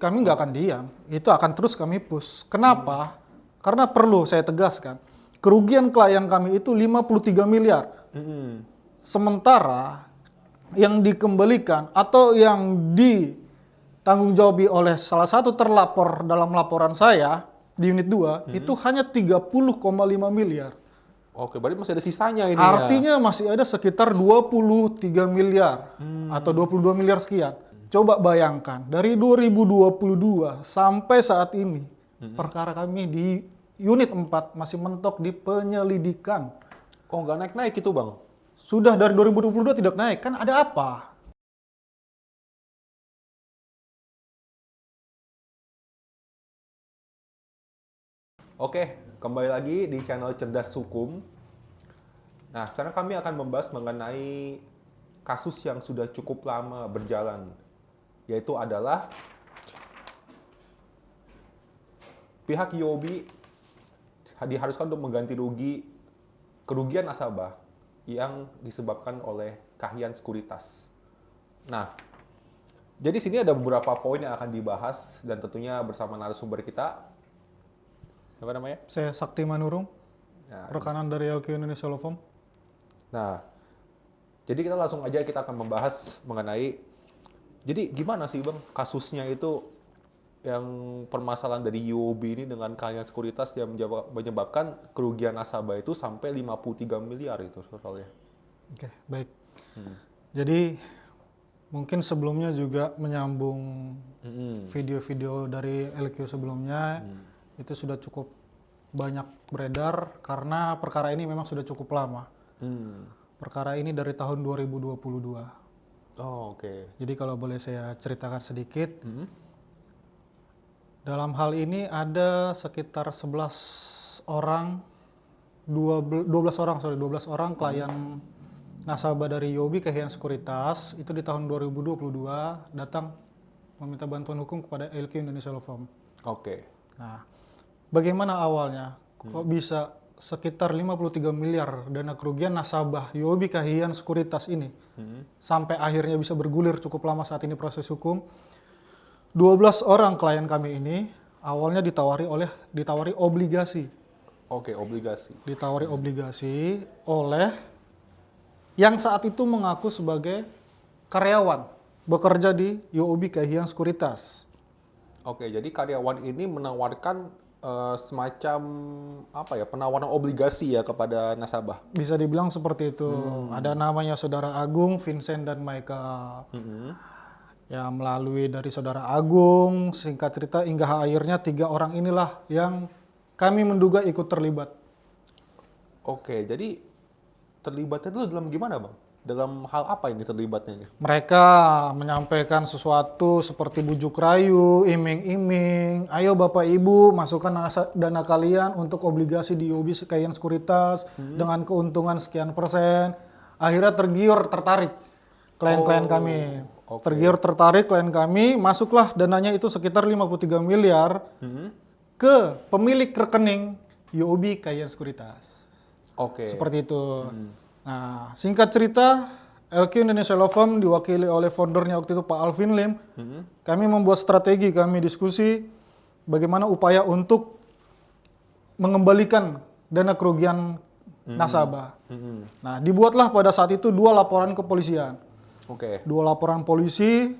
Kami nggak akan diam, itu akan terus kami push. Kenapa? Karena perlu saya tegaskan, kerugian klien kami itu 53 miliar. Sementara yang dikembalikan atau yang ditanggung jawabi oleh salah satu terlapor dalam laporan saya di unit 2 itu hanya 30,5 miliar. Oke, berarti masih ada sisanya ini Artinya masih ada sekitar 23 miliar atau 22 miliar sekian. Coba bayangkan, dari 2022 sampai saat ini, perkara kami di unit 4 masih mentok di penyelidikan. Oh, nggak naik-naik itu, Bang? Sudah dari 2022 tidak naik, kan ada apa? Oke, kembali lagi di channel Cerdas Hukum. Nah, sekarang kami akan membahas mengenai kasus yang sudah cukup lama berjalan, yaitu adalah pihak UOB diharuskan untuk mengganti kerugian nasabah yang disebabkan oleh Kahiyang Sekuritas. Nah, jadi sini ada beberapa poin yang akan dibahas dan tentunya bersama narasumber kita. Siapa namanya? Saya Sakti Manurung, Nah, rekanan dari LQ Indonesia Law Firm. Nah, jadi kita langsung aja kita akan membahas mengenai, jadi gimana sih Bang kasusnya itu yang permasalahan dari UOB ini dengan Kahiyang Sekuritas yang menyebabkan kerugian nasabah itu sampai 53 miliar itu totalnya. Oke, baik. Jadi mungkin sebelumnya juga menyambung video-video dari LQ sebelumnya, itu sudah cukup banyak beredar karena perkara ini memang sudah cukup lama. Perkara ini dari tahun 2022. Oh, oke. Jadi kalau boleh saya ceritakan sedikit, dalam hal ini ada sekitar 11 orang, 12 orang klien nasabah dari UOB Kahiyang Sekuritas itu di tahun 2022 datang meminta bantuan hukum kepada LQ Indonesia Law Firm. Oke. Nah, bagaimana awalnya? Kok bisa sekitar 53 miliar dana kerugian nasabah UOB Kahiyang Sekuritas ini sampai akhirnya bisa bergulir cukup lama saat ini proses hukum. 12 orang klien kami ini awalnya ditawari obligasi. Oke, obligasi. Ditawari obligasi oleh yang saat itu mengaku sebagai karyawan bekerja di UOB Kahiyang Sekuritas. Oke, jadi karyawan ini menawarkan semacam penawaran obligasi ya kepada nasabah. Bisa dibilang seperti itu. Ada namanya Saudara Agung, Vincent, dan Michael. Ya, melalui dari Saudara Agung, singkat cerita hingga akhirnya 3 orang inilah yang kami menduga ikut terlibat. Oke, jadi terlibatnya itu dalam gimana Bang? Dalam hal apa ini terlibatnya ini? Mereka menyampaikan sesuatu seperti bujuk rayu, iming-iming, ayo Bapak Ibu masukkan dana kalian untuk obligasi di UOB Kahiyang Sekuritas dengan keuntungan sekian persen. Akhirnya tertarik klien-klien kami. Oke. Tergiur tertarik klien kami, masuklah dananya itu sekitar 53 miliar ke pemilik rekening UOB Kahiyang Sekuritas. Oke. Seperti itu. Nah, singkat cerita, LQ Indonesia Law Firm diwakili oleh foundernya waktu itu Pak Alvin Lim. Kami membuat strategi, kami diskusi bagaimana upaya untuk mengembalikan dana kerugian nasabah. Nah, dibuatlah pada saat itu 2 laporan kepolisian. Oke. 2 laporan polisi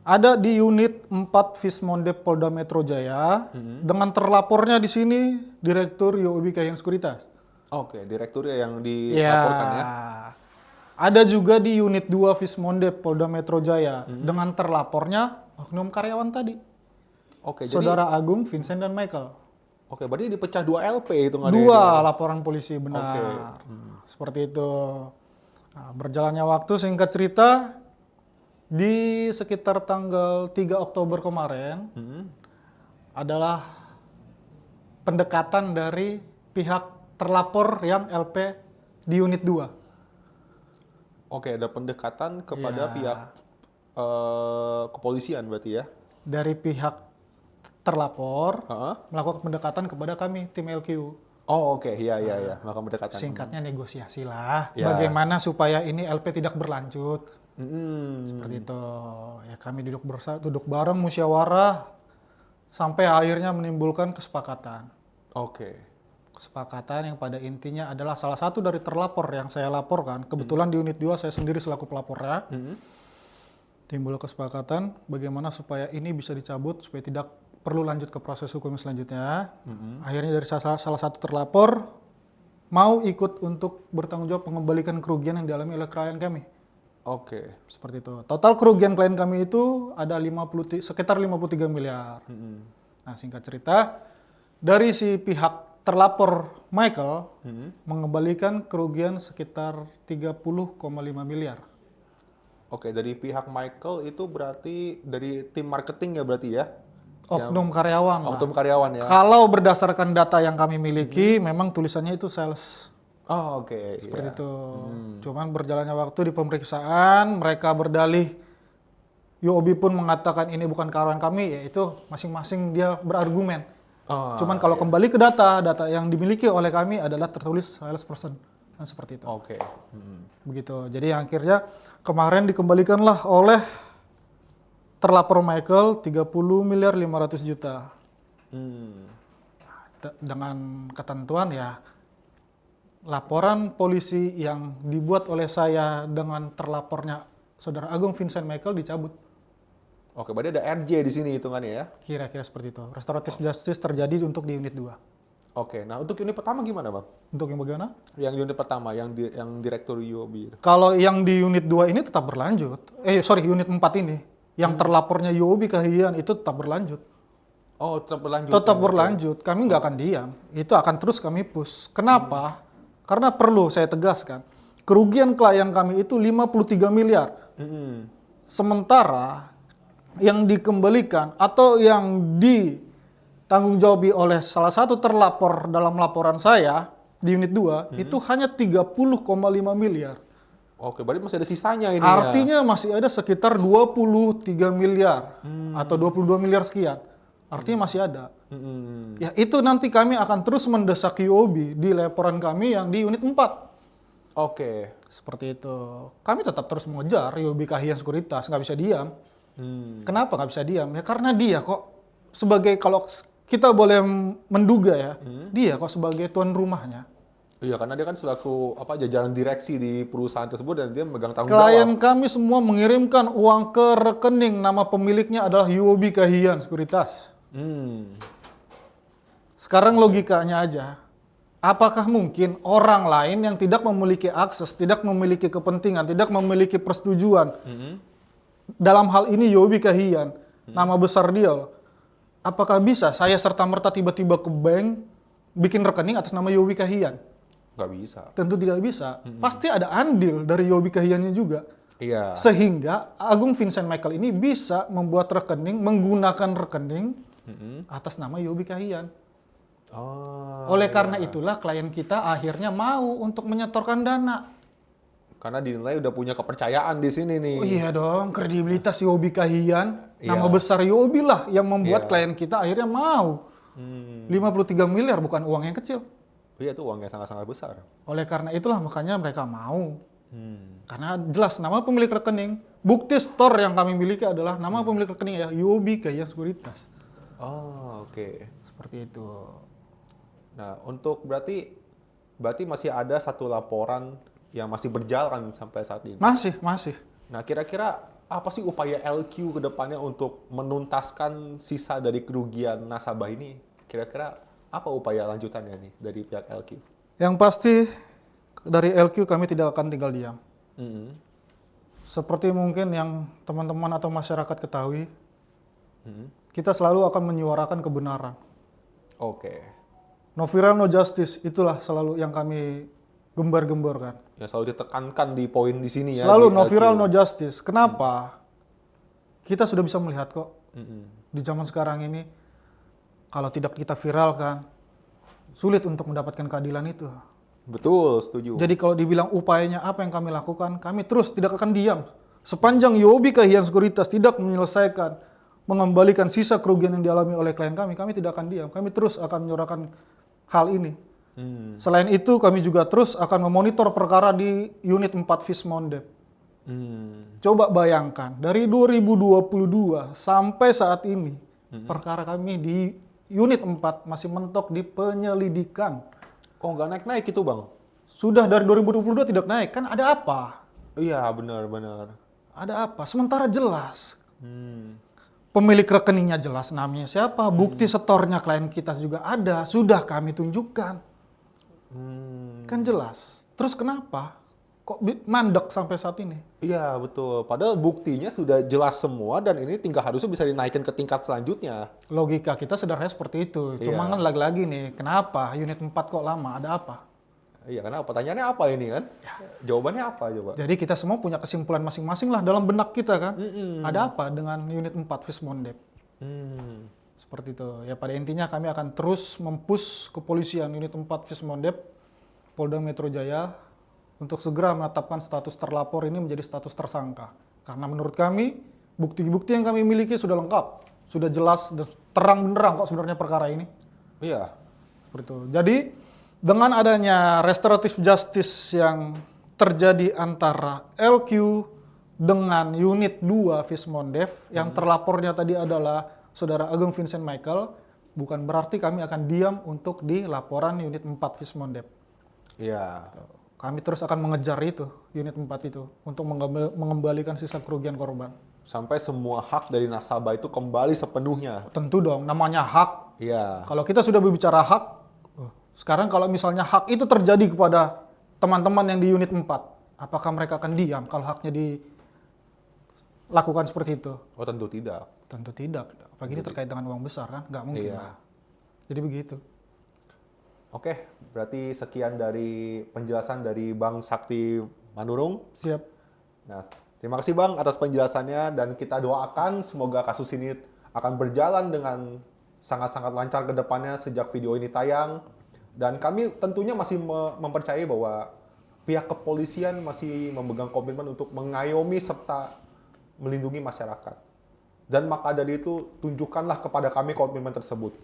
ada di unit 4 Vismonde Polda Metro Jaya dengan terlapornya di sini Direktur UOB Kahiyang Sekuritas. Oke, direkturnya yang dilaporkan ya. Ada juga di unit 2 Vismonde Polda Metro Jaya dengan terlapornya oknum karyawan tadi. Oke, Saudara Agung, Vincent, dan Michael. Oke, berarti dipecah 2 LP itu nggak ada 2 laporan polisi, benar. Oke. Seperti itu. Nah, berjalannya waktu, singkat cerita, di sekitar tanggal 3 Oktober kemarin adalah pendekatan dari pihak terlapor yang LP di unit 2. Oke, ada pendekatan kepada Ya. pihak kepolisian berarti ya? Dari pihak terlapor Heeh. melakukan pendekatan kepada kami, tim LQ. Oh, oke. Iya. Maka pendekatan. Singkatnya negosiasi lah. Ya. Bagaimana supaya ini LP tidak berlanjut. Seperti itu. Ya kami duduk bareng musyawarah sampai akhirnya menimbulkan kesepakatan. Oke. Kesepakatan yang pada intinya adalah salah satu dari terlapor yang saya laporkan. Kebetulan di unit 2 saya sendiri selaku pelapornya. Timbul kesepakatan bagaimana supaya ini bisa dicabut supaya tidak perlu lanjut ke proses hukum selanjutnya. Akhirnya dari salah satu terlapor mau ikut untuk bertanggung jawab mengembalikan kerugian yang dialami oleh klien kami. Oke. Seperti itu. Total kerugian klien kami itu ada sekitar 53 miliar. Nah, singkat cerita, dari si pihak terlapor Michael mengembalikan kerugian sekitar 30,5 miliar. Oke, dari pihak Michael itu berarti dari tim marketing ya berarti ya? Oknum karyawan, Pak. Oknum karyawan ya? Kalau berdasarkan data yang kami miliki, memang tulisannya itu sales. Oh, oke. Seperti iya. itu. Cuman berjalannya waktu di pemeriksaan, mereka berdalih, UOB pun mengatakan ini bukan karyawan kami, yaitu masing-masing dia berargumen. Cuman kalau kembali ke data yang dimiliki oleh kami adalah tertulis salesperson. Kan seperti itu. Oke. Begitu. Jadi akhirnya kemarin dikembalikanlah oleh terlapor Michael 30 miliar 500 juta. Dengan ketentuan ya laporan polisi yang dibuat oleh saya dengan terlapornya Saudara Agung Vincent Michael dicabut. Oke, berarti ada RJ di sini hitungannya ya? Kira-kira seperti itu. Restoratif justice terjadi untuk di unit 2. Oke, nah untuk unit pertama gimana Bang? Untuk yang bagaimana? Yang unit pertama, yang direktur UOB. Kalau yang di unit 2 ini tetap berlanjut. Unit 4 ini. Yang terlapornya UOB Kahiyan itu tetap berlanjut. Oh, tetap berlanjut. Tetap berlanjut. Kami nggak akan diam. Itu akan terus kami push. Kenapa? Karena perlu saya tegaskan. Kerugian klien kami itu 53 miliar. Sementara yang dikembalikan atau yang ditanggung jawabi oleh salah satu terlapor dalam laporan saya di unit 2 itu hanya 30,5 miliar. Oke, berarti masih ada sisanya ini Artinya masih ada sekitar 23 miliar atau 22 miliar sekian. Artinya masih ada. Ya itu nanti kami akan terus mendesak UOB di laporan kami yang di unit 4. Oke. Seperti itu. Kami tetap terus mengejar UOB Kahiyan Sekuritas, nggak bisa diam. Kenapa nggak bisa diam? Ya karena dia kok sebagai, kalau kita boleh menduga ya, dia kok sebagai tuan rumahnya. Iya, karena dia kan selaku jajaran direksi di perusahaan tersebut dan dia memegang tanggung Klien jawab. kami semua mengirimkan uang ke rekening, nama pemiliknya adalah UOB Kahiyan Sekuritas. Sekarang logikanya aja, apakah mungkin orang lain yang tidak memiliki akses, tidak memiliki kepentingan, tidak memiliki persetujuan, dalam hal ini UOB Kahiyan, nama besar dia loh, apakah bisa saya serta-merta tiba-tiba ke bank, bikin rekening atas nama UOB Kahiyan? Nggak bisa. Tentu tidak bisa. Pasti ada andil dari UOB Kahiyannya juga. Iya. Sehingga Agung Vincent Michael ini bisa membuat rekening, menggunakan rekening atas nama UOB Kahiyan. Oleh karena itulah klien kita akhirnya mau untuk menyetorkan dana. Karena dinilai udah punya kepercayaan di sini nih. Oh iya dong, kredibilitas UOB Kahiyan, Iya. nama besar UOB lah yang membuat Iya. klien kita akhirnya mau. 53 miliar bukan uang yang kecil. Iya, itu uangnya sangat-sangat besar. Oleh karena itulah makanya mereka mau. Karena jelas nama pemilik rekening, bukti store yang kami miliki adalah nama pemilik rekening ya UOB Kahiyan Sekuritas. Oh, oke. Seperti itu. Nah, untuk berarti masih ada satu laporan yang masih berjalan sampai saat ini. Masih. Nah, kira-kira apa sih upaya LQ ke depannya untuk menuntaskan sisa dari kerugian nasabah ini? Kira-kira apa upaya lanjutannya nih dari pihak LQ? Yang pasti dari LQ kami tidak akan tinggal diam. Seperti mungkin yang teman-teman atau masyarakat ketahui, kita selalu akan menyuarakan kebenaran. Oke. No viral, no justice, itulah selalu yang kami gembar-gemborkan. Yang selalu ditekankan di poin di sini ya. Selalu di no LQ. viral, no justice. Kenapa? Kita sudah bisa melihat kok di zaman sekarang ini, kalau tidak kita viralkan, sulit untuk mendapatkan keadilan itu. Betul, setuju. Jadi kalau dibilang upayanya apa yang kami lakukan, kami terus tidak akan diam. Sepanjang UOB Kahiyan Sekuritas tidak menyelesaikan, mengembalikan sisa kerugian yang dialami oleh klien kami tidak akan diam. Kami terus akan menyuarakan hal ini. Selain itu, kami juga terus akan memonitor perkara di unit 4 Vismondep. Coba bayangkan, dari 2022 sampai saat ini, perkara kami di unit 4 masih mentok di penyelidikan. Oh, nggak naik-naik itu, Bang? Sudah dari 2022 tidak naik, kan ada apa? Iya, benar-benar. Ada apa? Sementara jelas. Pemilik rekeningnya jelas namanya siapa, bukti setornya klien kita juga ada, sudah kami tunjukkan. Kan jelas. Terus kenapa? Kok mandek sampai saat ini? Iya, betul. Padahal buktinya sudah jelas semua dan ini tinggal harusnya bisa dinaikkan ke tingkat selanjutnya. Logika kita sederhana seperti itu. Cuma Iya. kan lagi-lagi nih, kenapa unit 4 kok lama? Ada apa? Iya, karena pertanyaannya apa ini kan? Jawabannya apa coba? Jadi kita semua punya kesimpulan masing-masing lah dalam benak kita kan. Ada apa dengan unit 4 Vismondep? Seperti itu. Ya pada intinya kami akan terus mempush kepolisian unit 4 Vismondep, Polda Metro Jaya untuk segera menetapkan status terlapor ini menjadi status tersangka. Karena menurut kami, bukti-bukti yang kami miliki sudah lengkap, sudah jelas dan terang benderang kok sebenarnya perkara ini. Iya. Seperti itu. Jadi dengan adanya restoratif justice yang terjadi antara LQ dengan unit 2 Vismondev yang terlapornya tadi adalah Saudara Agung Vincent Michael, bukan berarti kami akan diam untuk di laporan unit 4 Vismondev. Iya. Kami terus akan mengejar itu, unit 4 itu, untuk mengembalikan sisa kerugian korban. Sampai semua hak dari nasabah itu kembali sepenuhnya. Tentu dong, namanya hak. Iya. Kalau kita sudah berbicara hak, sekarang kalau misalnya hak itu terjadi kepada teman-teman yang di unit 4, apakah mereka akan diam kalau haknya dilakukan seperti itu? Oh, tentu tidak. Tentu tidak. Apalagi ini terkait dengan uang besar kan? Nggak mungkin Iya. lah. Jadi begitu. Oke, berarti sekian dari penjelasan dari Bang Sakti Manurung. Siap. Nah, terima kasih Bang atas penjelasannya dan kita doakan semoga kasus ini akan berjalan dengan sangat-sangat lancar ke depannya sejak video ini tayang. Dan kami tentunya masih mempercayai bahwa pihak kepolisian masih memegang komitmen untuk mengayomi serta melindungi masyarakat. Dan maka dari itu, tunjukkanlah kepada kami komitmen tersebut.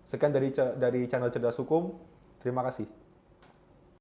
Sekian dari channel Cerdas Hukum. Terima kasih.